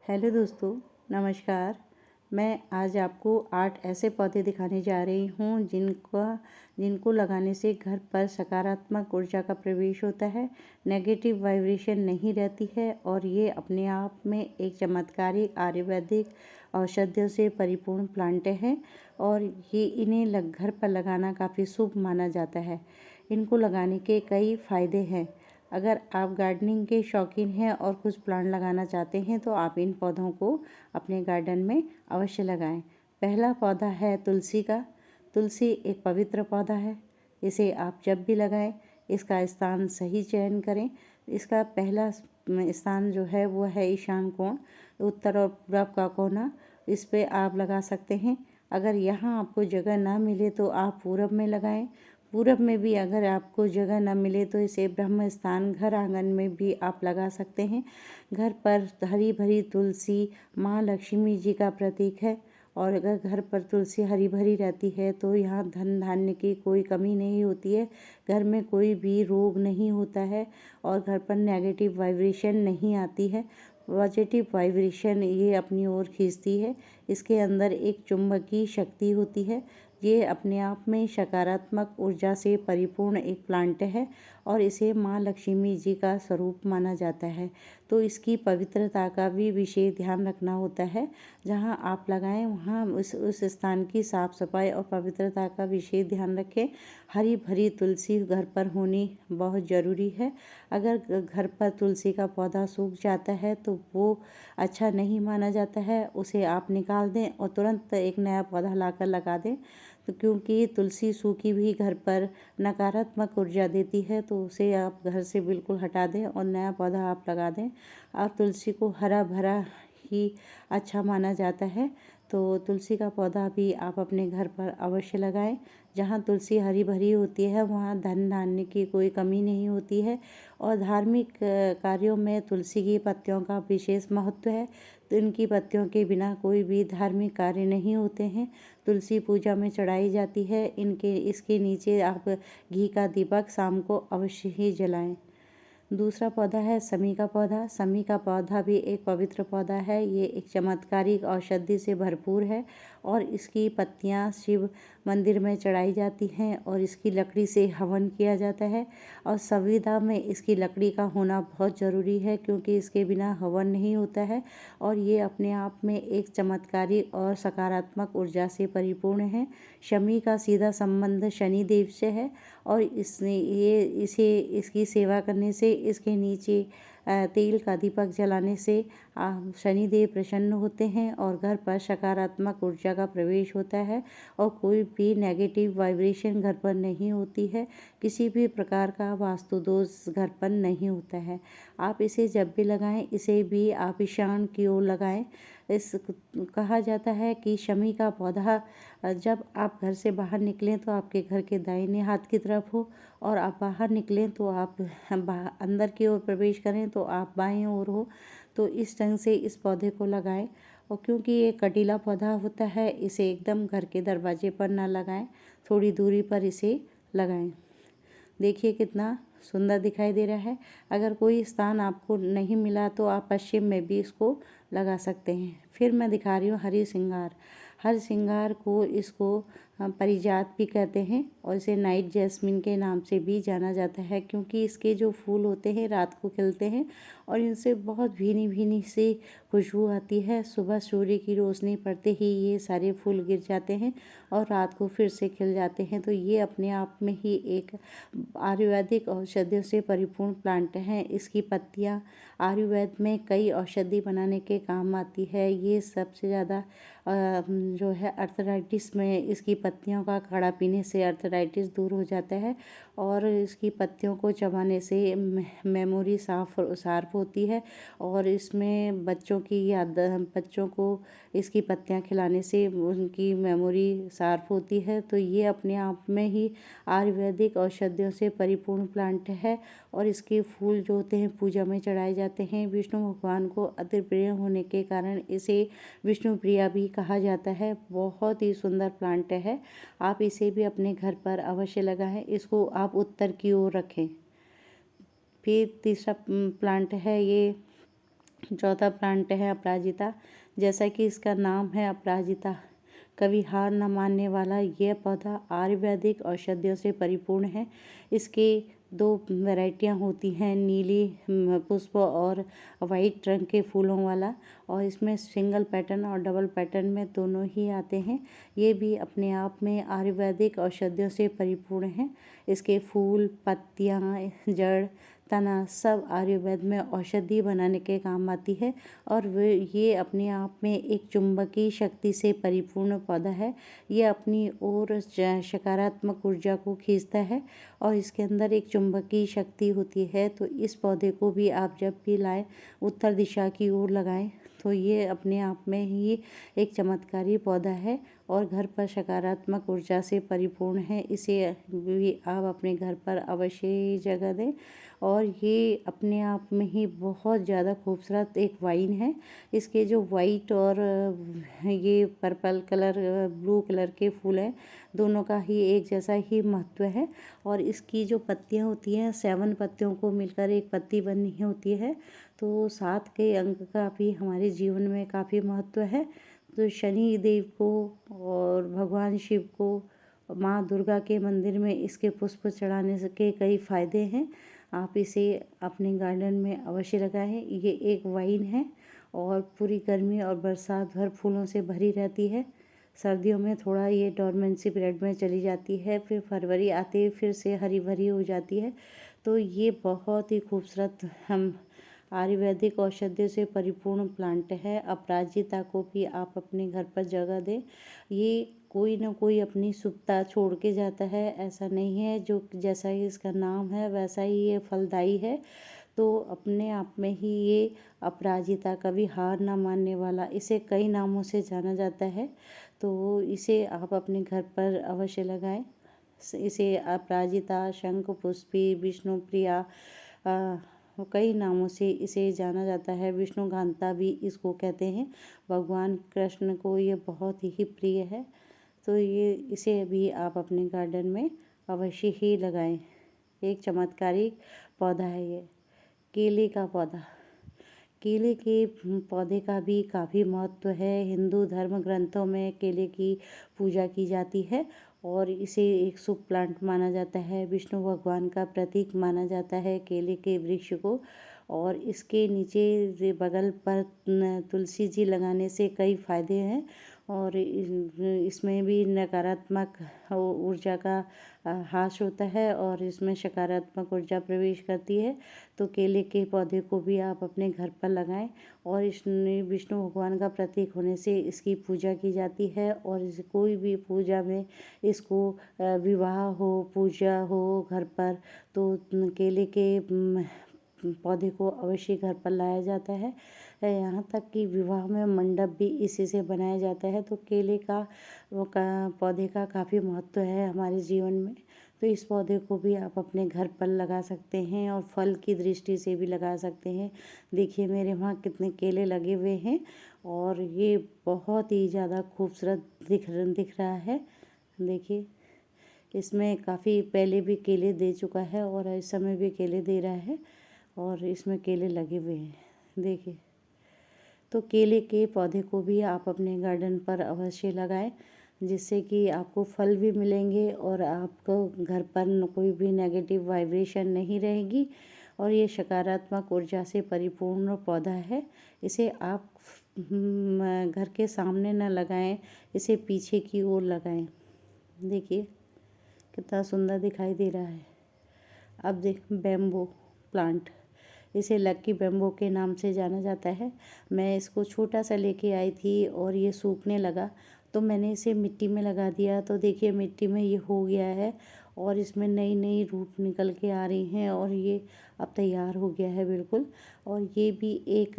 Hello दोस्तों, नमस्कार। मैं आज आपको 8 ऐसे पौधे दिखाने जा रही हूँ जिनको लगाने से घर पर सकारात्मक ऊर्जा का प्रवेश होता है, नेगेटिव वाइब्रेशन नहीं रहती है और ये अपने आप में एक चमत्कारिक आयुर्वेदिक औषधियों से परिपूर्ण प्लांट हैं और ये इन्हें घर पर लगाना काफ़ी शुभ माना जाता है। इनको लगाने के कई फ़ायदे हैं। अगर आप गार्डनिंग के शौकीन हैं और कुछ प्लांट लगाना चाहते हैं तो आप इन पौधों को अपने गार्डन में अवश्य लगाएं। पहला पौधा है तुलसी का। तुलसी एक पवित्र पौधा है। इसे आप जब भी लगाएं, इसका स्थान सही चयन करें। इसका पहला स्थान जो है वो है ईशान कोण, उत्तर और पूरब का कोना। इस पे आप लगा सकते हैं। अगर यहाँ आपको जगह ना मिले तो आप पूरब में लगाएं। पूरब में भी अगर आपको जगह न मिले तो इसे ब्रह्म स्थान घर आंगन में भी आप लगा सकते हैं। घर पर हरी भरी तुलसी माँ लक्ष्मी जी का प्रतीक है और अगर घर पर तुलसी हरी भरी रहती है तो यहाँ धन धान्य की कोई कमी नहीं होती है, घर में कोई भी रोग नहीं होता है और घर पर नेगेटिव वाइब्रेशन नहीं आती है। पॉजिटिव वाइब्रेशन ये अपनी ओर खींचती है। इसके अंदर एक चुंबकीय शक्ति होती है। ये अपने आप में सकारात्मक ऊर्जा से परिपूर्ण एक प्लांट है और इसे माँ लक्ष्मी जी का स्वरूप माना जाता है। तो इसकी पवित्रता का भी विशेष ध्यान रखना होता है। जहाँ आप लगाएं वहाँ उस स्थान की साफ सफाई और पवित्रता का विशेष ध्यान रखें। हरी भरी तुलसी घर पर होनी बहुत ज़रूरी है। अगर घर पर तुलसी का पौधा सूख जाता है तो वो अच्छा नहीं माना जाता है। उसे आप निकाल दें और तुरंत एक नया पौधा लाकर लगा दें। तो क्योंकि तुलसी सूखी भी घर पर नकारात्मक ऊर्जा देती है, तो उसे आप घर से बिल्कुल हटा दें और नया पौधा आप लगा दें। और तुलसी को हरा भरा ही अच्छा माना जाता है, तो तुलसी का पौधा भी आप अपने घर पर अवश्य लगाएं। जहाँ तुलसी हरी भरी होती है वहाँ धन धान्य की कोई कमी नहीं होती है और धार्मिक कार्यों में तुलसी की पत्तियों का विशेष महत्व है। तो इनकी पत्तियों के बिना कोई भी धार्मिक कार्य नहीं होते हैं। तुलसी पूजा में चढ़ाई जाती है। इसके नीचे आप घी का दीपक शाम को अवश्य ही जलाएं। दूसरा पौधा है समी का पौधा। समी का पौधा भी एक पवित्र पौधा है। ये एक चमत्कारिक औषधि से भरपूर है और इसकी पत्तियां शिव मंदिर में चढ़ाई जाती हैं और इसकी लकड़ी से हवन किया जाता है और संविदा में इसकी लकड़ी का होना बहुत ज़रूरी है क्योंकि इसके बिना हवन नहीं होता है और ये अपने आप में एक चमत्कारिक और सकारात्मक ऊर्जा से परिपूर्ण है। शमी का सीधा संबंध शनि देव से है और इसकी सेवा करने से इसके नीचे तेल का दीपक जलाने से शनिदेव प्रसन्न होते हैं और घर पर सकारात्मक ऊर्जा का प्रवेश होता है और कोई भी नेगेटिव वाइब्रेशन घर पर नहीं होती है। किसी भी प्रकार का वास्तु दोष घर पर नहीं होता है। आप इसे जब भी लगाएं, इसे भी आप ईशान की ओर लगाएं। कहा जाता है कि शमी का पौधा जब आप घर से बाहर निकलें तो आपके घर के दाहिने हाथ की तरफ हो और आप बाहर निकलें तो आप अंदर की ओर प्रवेश करें तो आप बाएं ओर हो। तो इस ढंग से इस पौधे को लगाएं और क्योंकि ये कटीला पौधा होता है, इसे एकदम घर के दरवाजे पर ना लगाएं, थोड़ी दूरी पर इसे लगाएं। देखिए कितना सुंदर दिखाई दे रहा है। अगर कोई स्थान आपको नहीं मिला तो आप पश्चिम में भी इसको लगा सकते हैं। फिर मैं दिखा रही हूँ हरी सिंगार। हर सिंगार को इसको हम परिजात भी कहते हैं और इसे नाइट जैस्मिन के नाम से भी जाना जाता है क्योंकि इसके जो फूल होते हैं रात को खिलते हैं और इनसे बहुत भीनी भीनी सी खुशबू आती है। सुबह सूर्य की रोशनी पड़ते ही ये सारे फूल गिर जाते हैं और रात को फिर से खिल जाते हैं। तो ये अपने आप में ही एक आयुर्वेदिक औषधियों से परिपूर्ण प्लांट है। इसकी पत्तियाँ आयुर्वेद में कई औषधि बनाने के काम आती है। ये सबसे ज़्यादा जो है अर्थराइटिस में इसकी पत्तियों का काढ़ा पीने से अर्थराइटिस दूर हो जाता है और इसकी पत्तियों को चबाने से मेमोरी शार्प होती है और इसमें बच्चों को इसकी पत्तियां खिलाने से उनकी मेमोरी शार्प होती है। तो ये अपने आप में ही आयुर्वेदिक औषधियों से परिपूर्ण प्लांट है और इसके फूल जो होते हैं पूजा में चढ़ाए जाते हैं। विष्णु भगवान को अति प्रिय होने के कारण इसे विष्णु प्रिया भी कहा जाता है। बहुत ही सुंदर प्लांट है। आप इसे भी अपने घर पर अवश्य लगाएं। इसको आप उत्तर की ओर रखें। फिर तीसरा प्लांट है ये चौथा प्लांट है अपराजिता। जैसा कि इसका नाम है अपराजिता, कभी हार न मानने वाला यह पौधा आयुर्वेदिक औषधियों से परिपूर्ण है। इसके दो वैरायटियाँ होती हैं, नीली पुष्प और वाइट रंग के फूलों वाला, और इसमें सिंगल पैटर्न और डबल पैटर्न में दोनों ही आते हैं। ये भी अपने आप में आयुर्वेदिक औषधियों से परिपूर्ण है। इसके फूल, पत्तियाँ, जड़, तना सब आयुर्वेद में औषधि बनाने के काम आती है, और ये अपने आप में एक चुंबकीय शक्ति से परिपूर्ण पौधा है। ये अपनी ओर सकारात्मक ऊर्जा को खींचता है और इसके अंदर एक चुंबकीय शक्ति होती है। तो इस पौधे को भी आप जब भी लाएं, उत्तर दिशा की ओर लगाएं, तो ये अपने आप में ही एक चमत्कारी पौधा है और घर पर सकारात्मक ऊर्जा से परिपूर्ण है। इसे भी आप अपने घर पर अवश्य ही जगह दें। और ये अपने आप में ही बहुत ज़्यादा खूबसूरत एक वाइन है। इसके जो वाइट और ये पर्पल कलर, ब्लू कलर के फूल हैं, दोनों का ही एक जैसा ही महत्व है। और इसकी जो पत्तियाँ होती हैं, 7 पत्तियों को मिलकर एक पत्ती बनी होती है। तो 7 के अंक का भी हमारे जीवन में काफ़ी महत्व है। तो शनि देव को और भगवान शिव को, माँ दुर्गा के मंदिर में इसके पुष्प चढ़ाने के कई फ़ायदे हैं। आप इसे अपने गार्डन में अवश्य लगाएं। ये एक वाइन है और पूरी गर्मी और बरसात भर फूलों से भरी रहती है। सर्दियों में थोड़ा ये डोरमेंसी पीरियड में चली जाती है, फिर फरवरी आते ही फिर से हरी भरी हो जाती है। तो ये बहुत ही खूबसूरत हम आयुर्वेदिक औषधियों से परिपूर्ण प्लांट है। अपराजिता को भी आप अपने घर पर जगह दें। ये कोई ना कोई अपनी शुभता छोड़ के जाता है, ऐसा नहीं है। जो जैसा ही इसका नाम है वैसा ही ये फलदायी है। तो अपने आप में ही ये अपराजिता, कभी हार ना मानने वाला, इसे कई नामों से जाना जाता है। तो इसे आप अपने घर पर अवश्य लगाएं। इसे अपराजिता, शंखपुष्पी, विष्णुप्रिया, कई नामों से इसे जाना जाता है। विष्णुकांता भी इसको कहते हैं। भगवान कृष्ण को ये बहुत ही प्रिय है। तो ये इसे भी आप अपने गार्डन में अवश्य ही लगाएं। एक चमत्कारी पौधा है ये। केले का पौधा, केले के पौधे का भी काफ़ी महत्व है। हिंदू धर्म ग्रंथों में केले की पूजा की जाती है और इसे एक शुभ प्लांट माना जाता है। विष्णु भगवान का प्रतीक माना जाता है केले के वृक्ष को। और इसके नीचे बगल पर तुलसी जी लगाने से कई फायदे हैं। और इसमें भी नकारात्मक ऊर्जा का ह्रास होता है और इसमें सकारात्मक ऊर्जा प्रवेश करती है। तो केले के पौधे को भी आप अपने घर पर लगाएं। और इसमें विष्णु भगवान का प्रतीक होने से इसकी पूजा की जाती है। और कोई भी पूजा में इसको, विवाह हो, पूजा हो घर पर, तो केले के पौधे को अवश्य घर पर लाया जाता है। यहाँ तक कि विवाह में मंडप भी इसी से बनाया जाता है। तो केले का पौधे का काफ़ी महत्व है हमारे जीवन में। तो इस पौधे को भी आप अपने घर पर लगा सकते हैं और फल की दृष्टि से भी लगा सकते हैं। देखिए मेरे वहाँ कितने केले लगे हुए हैं और ये बहुत ही ज़्यादा खूबसूरत दिख रहा है। देखिए इसमें काफ़ी पहले भी केले दे चुका है और इस समय भी केले दे रहा है और इसमें केले लगे हुए हैं। देखिए, तो केले के पौधे को भी आप अपने गार्डन पर अवश्य लगाएं, जिससे कि आपको फल भी मिलेंगे और आपको घर पर कोई भी नेगेटिव वाइब्रेशन नहीं रहेगी। और ये सकारात्मक ऊर्जा से परिपूर्ण पौधा है। इसे आप घर के सामने न लगाएं, इसे पीछे की ओर लगाएं। देखिए कितना सुंदर दिखाई दे रहा है। अब देख, बैम्बू प्लांट, इसे लक्की बैम्बू के नाम से जाना जाता है। मैं इसको छोटा सा लेके आई थी और ये सूखने लगा, तो मैंने इसे मिट्टी में लगा दिया। तो देखिए मिट्टी में ये हो गया है और इसमें नई नई रूट निकल के आ रही हैं और ये अब तैयार हो गया है बिल्कुल। और ये भी एक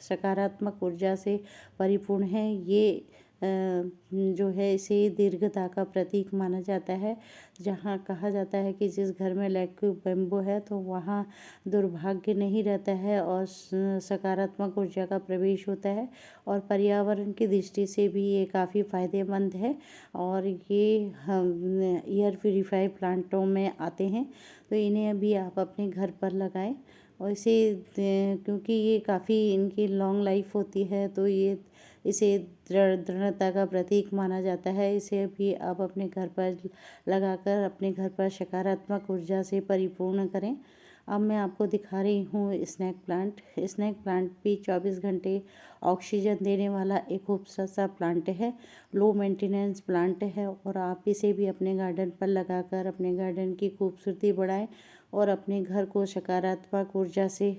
सकारात्मक ऊर्जा से परिपूर्ण है। ये जो है इसे दीर्घता का प्रतीक माना जाता है। जहाँ कहा जाता है कि जिस घर में लक्की बैम्बू है तो वहाँ दुर्भाग्य नहीं रहता है और सकारात्मक ऊर्जा का प्रवेश होता है। और पर्यावरण की दृष्टि से भी ये काफ़ी फायदेमंद है। और ये हम एयर प्यूरीफायर प्लांटों में आते हैं। तो इन्हें भी आप अपने घर पर लगाएं और क्योंकि ये काफ़ी इनकी लॉन्ग लाइफ होती है, तो ये इसे दृढ़ता का प्रतीक माना जाता है। इसे भी आप अपने घर पर लगाकर अपने घर पर सकारात्मक ऊर्जा से परिपूर्ण करें। अब मैं आपको दिखा रही हूँ स्नेक प्लांट। स्नेक प्लांट भी 24 घंटे ऑक्सीजन देने वाला एक खूबसूरत सा प्लांट है। लो मेंटेनेंस प्लांट है और आप इसे भी अपने गार्डन पर लगाकर अपने गार्डन की खूबसूरती बढ़ाएं और अपने घर को सकारात्मक ऊर्जा से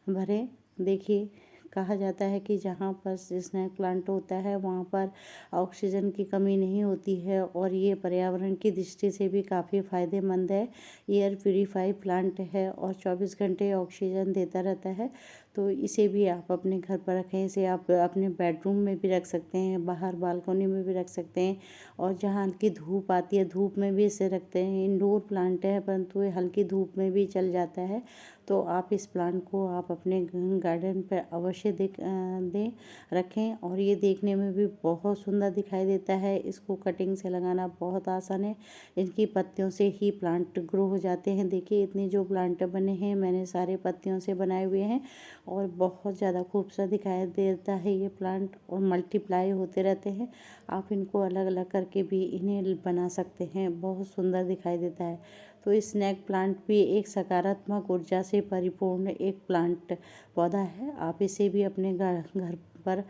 भरें। देखिए, कहा जाता है कि जहाँ पर स्नेक प्लांट होता है वहाँ पर ऑक्सीजन की कमी नहीं होती है और ये पर्यावरण की दृष्टि से भी काफ़ी फ़ायदेमंद है। एयर प्यूरीफाई प्लांट है और 24 घंटे ऑक्सीजन देता रहता है। तो इसे भी आप अपने घर पर रखें। इसे आप अपने बेडरूम में भी रख सकते हैं, बाहर बालकनी में भी रख सकते हैं और जहाँ हल्की धूप आती है धूप में भी इसे रखते हैं। इंडोर प्लांट है परंतु ये हल्की धूप में भी चल जाता है। तो आप इस प्लांट को आप अपने गार्डन पर अवश्य दें रखें और ये देखने में भी बहुत सुंदर दिखाई देता है। इसको कटिंग से लगाना बहुत आसान है। इनकी पत्तियों से ही प्लांट ग्रो हो जाते हैं। देखिए, इतने जो प्लांट बने हैं मैंने सारे पत्तियों से बनाए हुए हैं और बहुत ज़्यादा खूबसूरत दिखाई देता है ये प्लांट और मल्टीप्लाई होते रहते हैं। आप इनको अलग अलग करके भी इन्हें बना सकते हैं, बहुत सुंदर दिखाई देता है। तो स्नेक प्लांट भी एक सकारात्मक ऊर्जा से परिपूर्ण एक प्लांट पौधा है। आप इसे भी अपने घर पर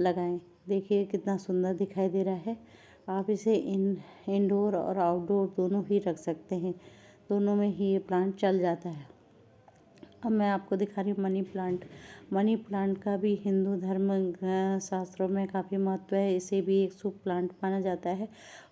लगाएं। देखिए कितना सुंदर दिखाई दे रहा है। आप इसे इंडोर और आउटडोर दोनों ही रख सकते हैं, दोनों में ही ये प्लांट चल जाता है। अब मैं आपको दिखा रही हूँ मनी प्लांट। मनी प्लांट का भी हिंदू धर्म शास्त्रों में काफ़ी महत्व है। इसे भी एक शुभ प्लांट माना जाता है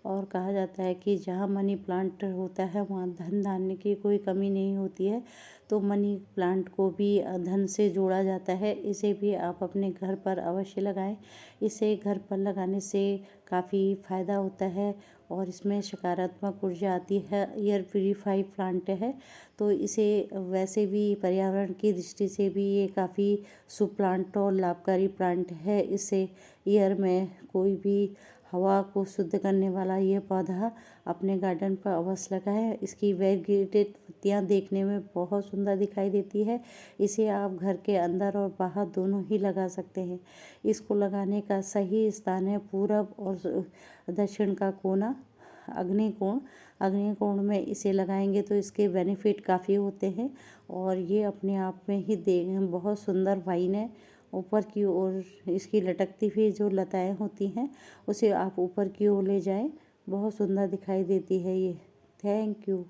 और कहा जाता है कि जहाँ मनी प्लांट होता है वहाँ धन धान्य की कोई कमी नहीं होती है। तो मनी प्लांट को भी धन से जोड़ा जाता है। इसे भी आप अपने घर पर अवश्य लगाएं। इसे घर पर लगाने से काफ़ी फ़ायदा होता है और इसमें सकारात्मक ऊर्जा आती है। एयर प्यूरीफाई प्लांट है तो इसे वैसे भी पर्यावरण की दृष्टि से भी ये काफ़ी शुभ प्लांट और लाभकारी प्लांट है। इसे एयर में कोई भी हवा को शुद्ध करने वाला ये पौधा अपने गार्डन पर अवश्य लगाएं। इसकी वेरीगेटेड पत्तियाँ देखने में बहुत सुंदर दिखाई देती है। इसे आप घर के अंदर और बाहर दोनों ही लगा सकते हैं। इसको लगाने का सही स्थान है पूरब और दक्षिण का कोना, अग्नि कोण में इसे लगाएंगे तो इसके बेनिफिट काफ़ी होते हैं और ये अपने आप में ही बहुत सुंदर वाइन है। ऊपर की ओर इसकी लटकती हुई जो लताएं होती हैं उसे आप ऊपर की ओर ले जाएं, बहुत सुंदर दिखाई देती है ये। Thank you.